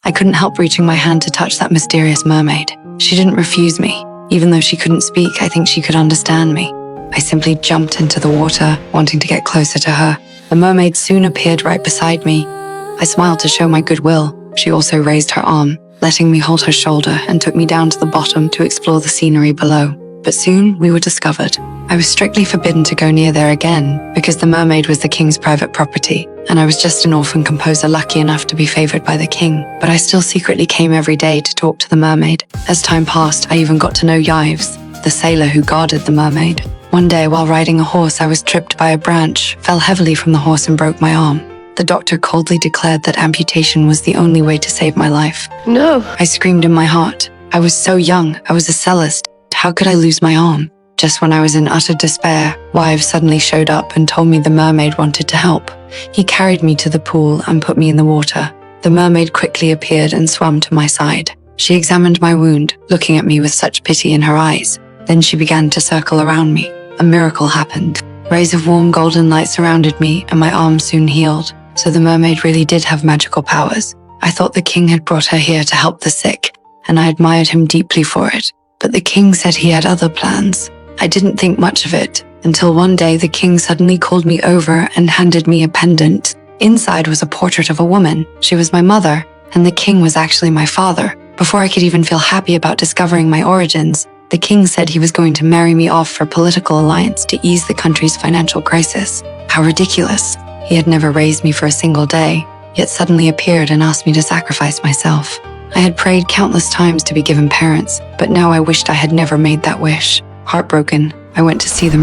I couldn't help reaching my hand to touch that mysterious mermaid. She didn't refuse me. Even though she couldn't speak, I think she could understand me. I simply jumped into the water, wanting to get closer to her. The mermaid soon appeared right beside me. I smiled to show my goodwill. She also raised her arm, letting me hold her shoulder, and took me down to the bottom to explore the scenery below. But soon we were discovered. I was strictly forbidden to go near there again because the mermaid was the king's private property, and I was just an orphan composer lucky enough to be favored by the king. But I still secretly came every day to talk to the mermaid. As time passed, I even got to know Yves, the sailor who guarded the mermaid. One day, while riding a horse, I was tripped by a branch, fell heavily from the horse and broke my arm. The doctor coldly declared that amputation was the only way to save my life. No. I screamed in my heart. I was so young. I was a cellist. How could I lose my arm? Just when I was in utter despair, Yves suddenly showed up and told me the mermaid wanted to help. He carried me to the pool and put me in the water. The mermaid quickly appeared and swam to my side. She examined my wound, looking at me with such pity in her eyes. Then she began to circle around me. A miracle happened. Rays of warm golden light surrounded me, and my arm soon healed. So the mermaid really did have magical powers. I thought the king had brought her here to help the sick, and I admired him deeply for it. But the king said he had other plans. I didn't think much of it, until one day the king suddenly called me over and handed me a pendant. Inside was a portrait of a woman. She was my mother, and the king was actually my father. Before I could even feel happy about discovering my origins, the king said he was going to marry me off for political alliance to ease the country's financial crisis. How ridiculous. He had never raised me for a single day, yet suddenly appeared and asked me to sacrifice myself. I had prayed countless times to be given parents, but now I wished I had never made that wish. Heartbroken, I went to see the